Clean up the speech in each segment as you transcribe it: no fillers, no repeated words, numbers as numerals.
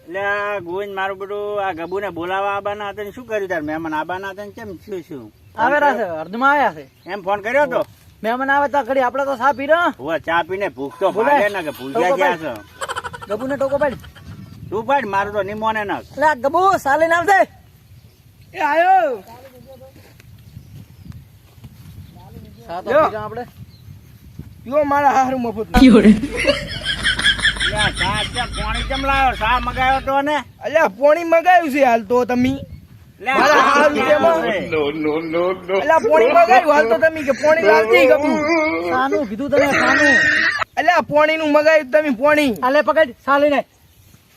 એટલે આ ગોવિંદ મારું બધું આ ગબુને બોલાવા આવવાના હતા ને શું કર્યું તાર મહેમાન આવવાના હતા ને કેમ શું આવેલા છે અર્ધમાં આયા છે એમ ફોન કર્યો તો મહેમાન આવે તો ઘડી આપડે તો ચા પી રહ્યા હોવે ચા પીને ભૂખ તો ભાગે ને કે ભૂખ્યા ગયા છે ગબુ ને ટોકો પાડ તું પાડ મારું તો નિમોને ન એટલે આ ગબુ સાલી નામ છે એ આયો ચા તો પી રહ્યા આપડે યો મારા હારું મફત ચા ચા પાણી કેમ લાવ્યો ચા મગાયો તો ને અલ્યા પોણી મગાયું છે હાલ તો તમે મારા હારું કેમાં અલ્યા પોણી મગાયું હાલ તો તમે કે પોણી લાવજી ગબુ સાનું કીધું તમે સાનું અલ્યા પોણી નું મગાયું તમે પોણી આલે પકડ સાલી ને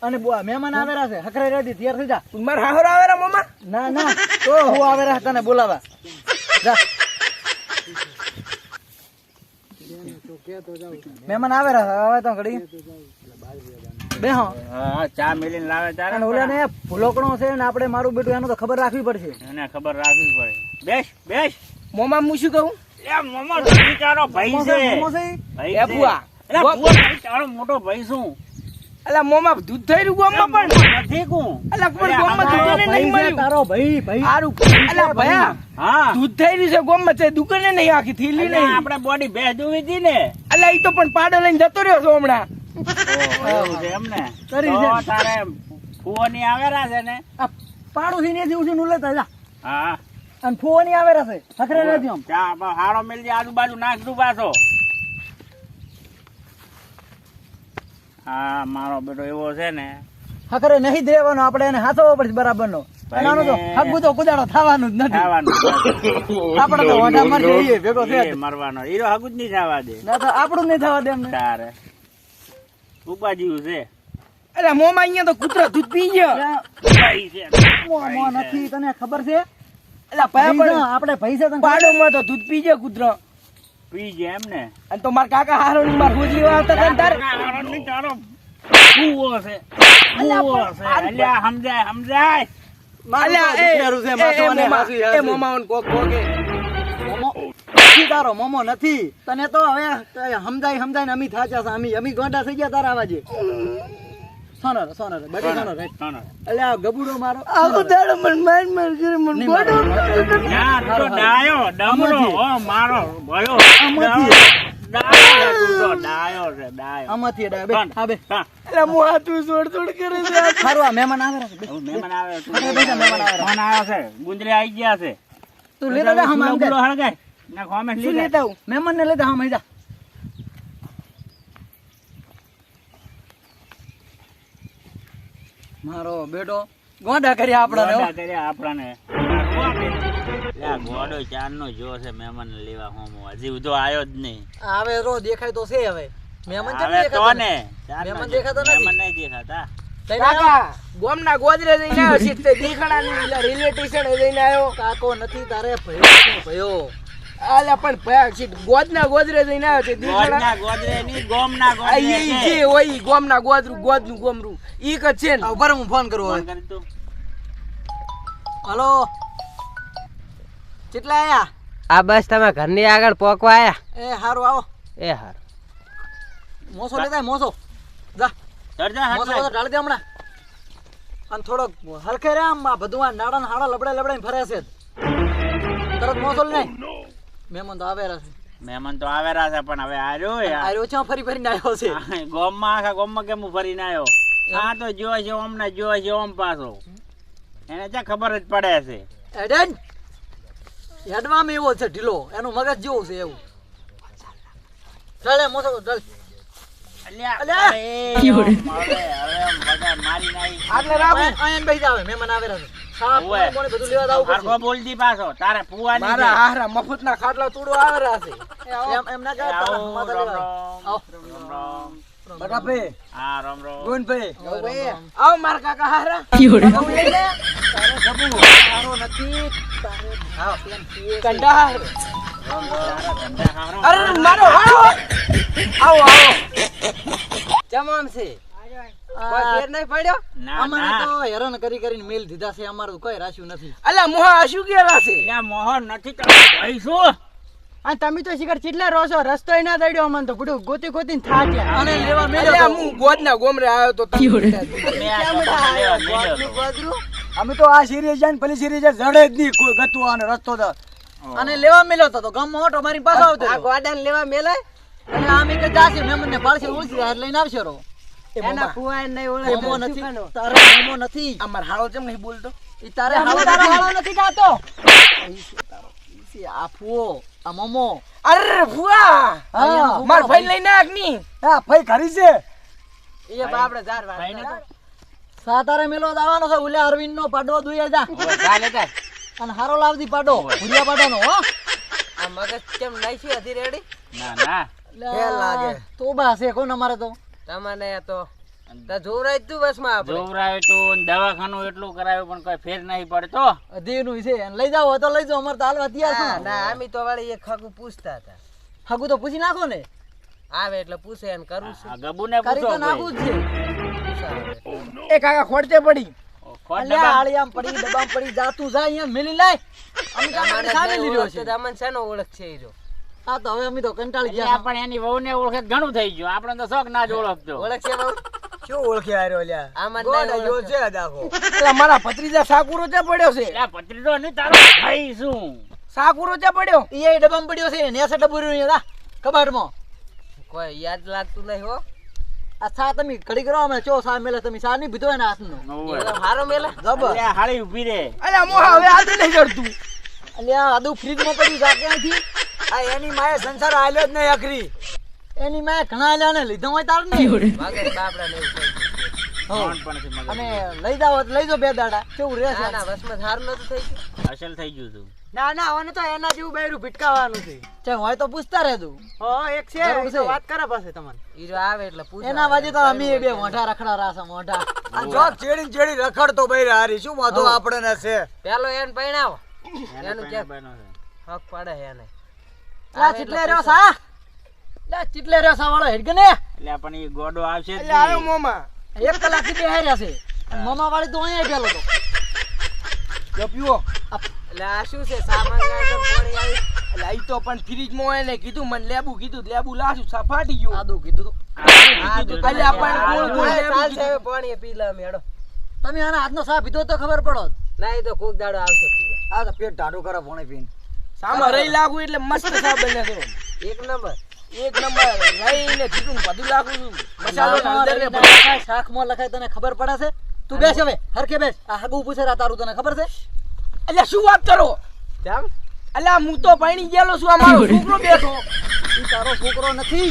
અને મહેમાન આવેલા છે હકરે રેડી તૈયાર થઈ જા મારા હારો આવે રા મામા ના ના તો હું આવેલા તને બોલાવા જા મહેમાન આવેલા હવે તો ઘડી બેહો હા ચા મેલીને લાવે તારે અને ઓલા ને ભૂલોકણો છે ને આપણે મારું બેટું એનું તો ખબર રાખવી પડશે એને ખબર રાખવી પડે બેસ બેસ મોમા હું શું કહું એ મમો તારો ભાઈ છે ભાઈ એ ભુવા એટલે ભુવા તારો મોટો ભાઈ શું અલ્યા મોમા દૂધ થઈ રહ્યું ગામમાં પણ નથી કું અલ્યા પણ ગામમાં દૂધ નહીં મળ્યું તારો ભાઈ ભાઈ હારું અલ્યા ભયા હા દૂધ થઈ રહ્યું છે ગામમાં છે દુકાને નહીં આખી થેલી નહીં આપણે બોડી ભેજ દુવી હતી ને અલ્યા ઈ તો પણ પાડો લઈને જતો રહ્યો છો હમણાં એવું છે એમને કરી તો છે. તારે ફુવાની આવેલા છે ને આ પાડોશી ને જેવું છે નું લેતા જા હા અને ફોની આવેલા છે હકરે રેડી આમ ચા હારો મેલજે આજુબાજુ નાખ દઉં પાછો હા મારો બેટો એવો છે ને હકરે નહીં દેવાનો આપણે એને હાથવો પડશે બરાબર નો એનાનું તો હગું તો કુદાડો થવાનું જ નથી ખાવાનું આપણે તો ઓઢા મરશે એ ભેગો છે એ મરવાનો હીરો હગું જ નહીં થવા દે ના તો આપણું નહીં થવા દે એમને તારે ઉપાજીવું છે અલ્યા મોમા અહીંયા તો કૂતરા દૂધ પી ગયા ભાઈ છે મો નથી તને ખબર છે અલ્યા ભયા પણ આપણે પૈસા તને પાડોમાં તો દૂધ પી ગયા કૂતરા પી જાય એમ ને અને તો મારા કાકા હારો ની માર હોજ લેવા આવતા હતા ને તાર તારો ભૂવો છે ભૂવો છે અલ્યા સમજાય સમજાય અલ્યા એ મોમા કોક કોકે મોમો નથી તારો મોમો નથી તને તો હવે સમજાય ને અમી થાચા છે અમી ગોંડા થઈ ગયા તારા આવાજે સોનર બડી સોનર અલ્યા ગબુડો મારો આખો દાડો મન માર કરે મન બોડો ના તો ડાયો ડમરો ઓ મારો ભયો ડાયો છે ડાયો આમાંથી ડાય બે હા બે અલ્યા મો હાથું છોડ કરે છે સારું આ મહેમાન આવે છે મહેમાન આવે મહેમાન આવે ફોન આવ્યો છે ગુંદરી આવી ગયા છે તું લેતા જા હમ આમ ગુલો હળગાય ના કોમેન્ટ શું લીધે લેતા હું મહેમાન ને લેતા હમ જા મારો બેટો ગોંડા કર્યા આપણાને ગોડો ચાર નો જો છે મહેમાન લેવા હોમો હજી ઉધો આવ્યો જ નહીં આવે રો દેખાય તો છે હવે મહેમાન કેમ હવે તો દેખાતા ને મહેમાન દેખાતા નથી? મહેમાન નહીં દેખાતા કાકા ગોમના ગોદરે જઈને આવ્યો છે તે દીખડાની રેલવે સ્ટેશન જઈને આવ્યો કાકો નથી તારે ભયો અલ્યા પણ ભયા છે ગોદના ગોદરે જઈને આવ્યો છે દીખડા ગોડના ગોદરે ની ગોમના આ ગોદરે ઈ જે હોય ગોમના ગોદનું ગોમરું ઈ ક છે ને ઉપર હું ફોન કરું ફોન હવે કરી તું હલો કેટલા આયા આ બસ તમે ઘરની આગળ પોકવા આયા એ હારું આવો એ હાર મોસો લેતા મોસો જા ચડજા મોસો હાથ તો ઢાળી દે હમણાં અને થોડોક હલકે રે આમ આ બધું આ નાડા હાડા લબડાઈ ફરે છે તરત મોસો લે મહેમાન તો આવેલા છે મહેમાન તો આવેલા છે પણ હવે આર્યો આર્યો છે ફરીને આવ્યો છે ગોમમાં આખા ગોમમાં કેમ ફરીને આવ્યો આ તો જોય છે ઓમ ને જોય છે ઓમ પાછો એને ક્યાં ખબર જ પડે છે એડન હેડવામાં એવો છે ઢીલો એનું મગજ જેવું છે એવું ચાલે મોસો ચાલ અલ્યા અલ્યા! હવે બધા મારી નાઈ આટલે રાખું આયન બેસી જાવે મહેમાન આવેલા છે સાપ ઓવે. કોણે બધું લેવા આવું હરખો બોલતી પાછો તારે ફુવાની મારા હારા મફતના ખાટલા તોડો આવેલા છે એમ ના કહે તારા માતા લેવા આવો રામ બટાપે હા રામ રામ ગોવિંદભાઈ આવ મારા કાકા હારા ગબુ લઈ લે તારે ગબુ તારો નથી તારે હા પેન પીએ છે. કંડાર ધંધા ખાવરો. અરે મારો આવો આવો જમામ છે આ ફેર નહીં પડ્યો ના અમને ના તો હેરાન કરીને મેલ દીધા છે અમારું કોઈ રાખ્યું નથી અલ્યા મોહા શું કેલા છે અલ્યા મોહન નથી તારો ભાઈ શું અને તમે તો શિખર ચીટલા રહો છો, રસ્તોય ના દડ્યો અમને તો બધું ગોતી ગોતીને થાક્યા. અને લેવા મેલ્યો અલ્યા, તો. હું ગોદના ગોમરે આવ્યો તો તમે મેં આ ગોમમાં લેવા મેલ્યો હતો. અમે તો આ સિરીઝ જાય ને પેલી સિરીઝ જડે જ નહીં કોઈ ગતું આને રસ્તો તો. અને લેવા મેલ્યો તો ગામમાં ઓટો મારી પાસે આવતો આ હતો. ગોડાને લેવા મેલાય અને આમ કે જાશે મેમને પાડશે ઉલસી હાથ લઈને આવશે રો. એના ફુવાય નહીં મોમો ઓળખે નથી તારો મોમો નથી. અમાર હાળો કેમ નહીં બોલતો? ઈ તારે તારો હાલો હાળો નથી ગાતો. આ ફુઓ આ મોમો. અરે ફુવા, હા માર ભાઈ લઈને આગ ની. હા ભાઈ ખરી છે. એ બાપડે ઝાડ ભાઈને તો સાતારે મેલો દાવાનો છે ઉલે અરવિંદ નો પાડો દુયા જા. ચાલે ચાલ. અને હારો લાવદી પાડો ભુરિયા પાડાનો હો. આ મગજ કેમ નહીં છે અધી રેડી ના ના ફેલ લાગે. તોબા છે કોણ અમારે તો. તમને તો જોવરાય તું બસમાં આપણે જોવરાવે તો દવાખાનું એટલું કરાવ્યું પણ કોઈ ફેર નહીં પડતો. અધીનું છે અને લઈ જાવ તો લઈ જાવ અમારે તો હાલવા તૈયાર ના છું. ના અમે તો વાળી એક ખગું પૂછતા હતા, હગું તો પૂછી નાખો ને. આવે એટલે પૂછે એને કરવું છે આ ગબુને કરી પૂછો તો નાખું જ છે. એ કાકા ખોડતે પડી. અલ્યા આળી આમ પડી ડબ્બામાં પડી જાતું જાય અહીંયા મેલી લાય. અમે તો અમારી સામે લીધો છે. તમને શેનો ઓળખ છે એ જો હા તો હવે અમે તો કંટાળી એટલે ગયા. પણ એની વહુને ઓળખે તો ઘણું થઈ ગયું. આપણે તો શોખ ના જ ઓળખતો. ઓળખ છે બહુ શું ઓળખે આર્યો લ્યા. આમાં ગોડા નહીં જો ઓળખે. છે દાખો. એટલે મારા ભત્રીજા સાકુરો ચા પડ્યો છે. એટલે આ પત્રીતો નહીં તારો ભાઈ શું? સાકુરો ચા પડ્યો. ઈ ડબ્બામાં પડ્યો છે ને એસે ડબ્બુ રહ્યું અહીંયા કબાટમાં. કોઈ યાદ લાગતું નહીં હો. આ સા તમે ઘડી કરો અમે ચો સા મેલે તમે સા નહીં પીધો એના હાથનો. ઓવે. એનો હારો મેલે જબર. એટલે આ હાળી ઊભી રે. અલ્યા મોહ હવે આજે નહીં જડતું. અલ્યા આદુ ફ્રીજમાં પડ્યું જા ક્યાંથી. આ એની માએ સંસાર આલ્યો જ નહીં અખરી. એની માએ ઘણા આલ્યા ને લીધો હોય તાર ને. વાગે બાપડા ને એવું થઈ ગયું. નાનપણથી મગજ. અને લઈ જાવ તો લઈ જાઓ બે દાડા કેવું રહે ના છે. ના બસમાં હારું નતું થઈ ગયું. અસલ થઈ ગયું તું. ના ના હવે તો એના જેવું બૈરું ભટકાવાનું છે. ચે હોય તો પૂછતા રહેતું. હા એક છે જરૂર છે. વાત કરે પાસે તમને. ઈ જો આવે એટલે પૂછે. એના વાજે તો અમે બે મોઢા રખડા રાસા મોઢા. આ જોક ચેડી ચેડી રખડતો બૈર હારી શું વાંધો આપણે ને છે. પેલો એને પૈણાવો એને એનું પણ ક્યાંક બનો છે. હક પડે એને. લા ચીટલે રહ્યો સા. લા ચીટલે રહ્યો સા વાળો હેડ કે ને. એટલે આ પણ ઈ ગોડો આવશે જ એટલે આવ્યો નહીં. મોમાં. 1 કલાકથી બેહી રહ્યા છે. અને મામા વાળી તો અહીંયા પેલો તો. જો પીવો. એટલે આ શું છે સામાન આઈટમ પાણી આવી. એટલે ઈ તો પણ ફ્રીજમાં એને કીધું મને લેબુ કીધું લેબુ લાશું સા ફાટી ગયું. આદુ કીધું તો. આ તો એટલે આપણને કોણ કોણ આ લેબુ ચાલશે કીધું? હવે પાણી પી લે મેડો. તમે આના હાથનો સા પીધો તો ખબર પડો. ના એ તો કોક દાડો આવશે પીવા. આ તો પેટ ઢાઢું કરે ભણે પીને. સામા રહી લાગુ એટલે મસ્ત સા બને છે. એક નંબર. એક નંબર રહીને જીતું બધું લાગુ છું. મસાલો ને નામાં હળદર ને રહીને લખાય, શાકમાં લખાય તને ખબર પડે છે. તું બેસ હવે હરખે બેસ. આ હગું પૂછે રા તારું તને ખબર છે. એટલે શું વાત કરો? કેમ? અલ્યા હું તો પાણી ગયેલો છું. આ મારો છોકરો બેઠો. ઈ તારો છોકરો નથી.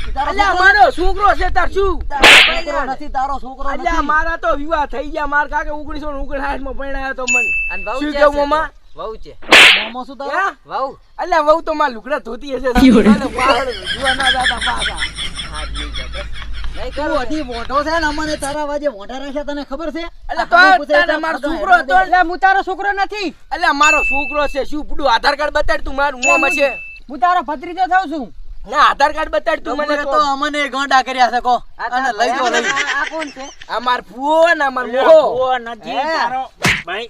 ઈ તારો અલ્યા છોકરો મારો છોકરો છે તાર શું? તારો છોકરો નથી. તારો છોકરો અલ્યા નથી. મારા તો વિવાહ થઈ ગયા. માર કાકે 1959 માં પરણાયો તો મન. અને વહુ શું છે કેવું તો? મામા? વહુ છે. મોમો શું તારો? હે? વહુ. અલ્યા વહુ તો માર લુગડા ધોતી હશે. તારે પહાડ જોવા ના જાતા પાછા. હાથ નહીં જતો. નહીં તું કરો. હજી મોઢો છે ને અમને તારા વાજે મોઢા રાખ્યા તને ખબર છે. અલ્યા આ હગું તો પૂછે તારે એટલે મારો ખાધો છોકરો હેરાન હતો. દે. એટલે હું તારો છોકરો નથી. અલ્યા મારો છોકરો છે. શું પૂડું આધાર કાર્ડ બતાડ તું મારું મોમ છે. હું તારો ભત્રીજો થાઉં છું. ના આધાર કાર્ડ બતાડ તું મને ગબુએ તો. તો અમને ગોંડા કર્યા છે કો. આ અને તારા લઈ જો લઈ. આ કોણ છે? આ માર ફુઓ ને આ માર એટલે મોહો. ભૂવો નથી હે? તારો ભાઈ.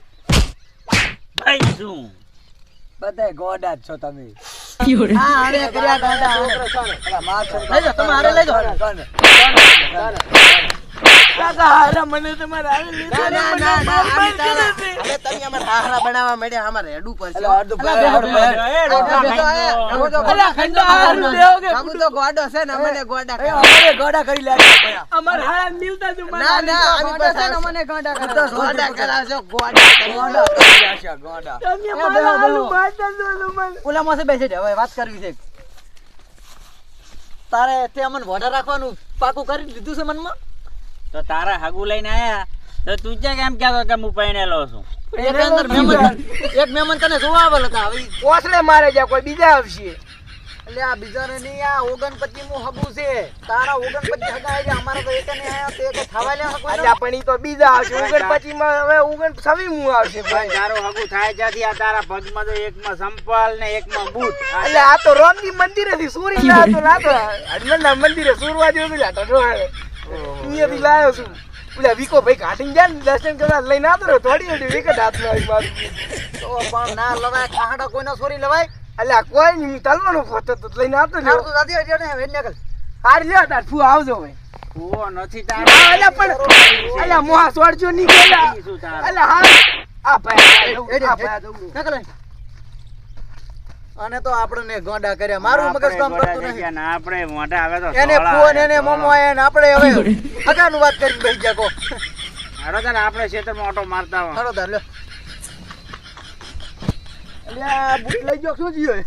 ભાઈ શું? બધાય ગોડા જ છો તમે. હા આને કર્યા ગોંડા. અલા માર છે. લઈ જાઓ તમે હારે લઈ જાઓ. કાકા હારા મને તમારે હારે લીધા ને મને બરબાદ કરે છે. હવે તમે અમારા હાહરા બનાવવા માંડ્યા. અમારે હેડું પડશે. અલા અડધું ભાઈ હારું ભાઈ. એ રોટલા ખાઈ ગયો. અલ્યા ખંડા હારું દેવો કે બાબુ તો ગોડો છે ને અમને ગોડા એ કરે. અમને ગોડા કરી લાગ્યા ભયા. અમાર હારા મિલતા જ મને ના ના ગોડા અમે છે ને બધા અમને ગોડા કરે. ગોડા કરાવશો ગોડા કરી. ગોડા કરી લાગ્યા ગોડા. તમે એ મારા બેહો, હારું બેહો. મારતા જ નહોતું મને. ઓલામાં છે બેસી જા, હવે વાત કરવી છે. તારે તે અમને વોઢા રાખવાનું પાકું કરી દીધું છે મનમાં. તો તારા હગું લઈને આયા તો તું ક્યાં કેમ કહેતો કે હું પરણેલો છું? એક અંદર મહેમાન એક મહેમાન તને જોવા આવેલ હતા. હવે ઓસરે મારે જા કોઈ બીજા આવશે. એટલે આ બીજાને નહીં, આ 29મું હગું છે. તારા 29 હગા આવી અમારા તો એક ને આયા તો એક થવા લે કોઈ અલ્યા પણ ઈ તો બીજા આવશે. 29 માં હવે 29 આવશે પણ ભાઈ. તારું હગું થાય ત્યાંથી આ તારા પગમાં તો એકમાં સંપલ ને એકમાં બૂટ. એટલે આ તો રામજી મંદિરે થી સુરી ના તો લાતો હનુમાનના મંદિરે સુરવા જેવું તો જાતો જો અહીંયાથી લાયો છું. ઓલા વિકો ભાઈ ઘાટીને જાય ને દર્શન કરવા લઈને આવતો રહ્યો થોડી થોડી વિકટ હાથમાં આવી મારું. તો પણ ના લવાય, ખાહડા કોઈનો સોરી લવાય. અલ્યા કોઈ નહીં હું તલવાનો ફોટો તો લઈને આવતો હારું, રહ્યો તું જાતી હોય એટલે ને નીકળ. હારી લ્યો તાર ફૂ આવજો ભાઈ ઓ નથી હા, અલ્યા પણ અલ્યા મોહા સોડજો નહીં ગયેલા શું તારે? અલ્યા હા આ ભાઈ હેડ, આ હેડ. ભાઈ દઉં. નીકળ અહીં. અને તો આપણને ગોંડા કર્યા મારું મગજ કામ કરતું નહીં આપણે મોઢા આવે તો એને ધોળા ફોન આવે, એને ધોળા. મોમો આયા ને આપણે હવે હગાનું વાત કરીને બેસી ગયા કો હાલો તાર આપણે ખેતરમાં ઓટો મારતા હોય. હાલો તાર લ્યો અલ્યા બુટ લઈ ગયો શું જીયો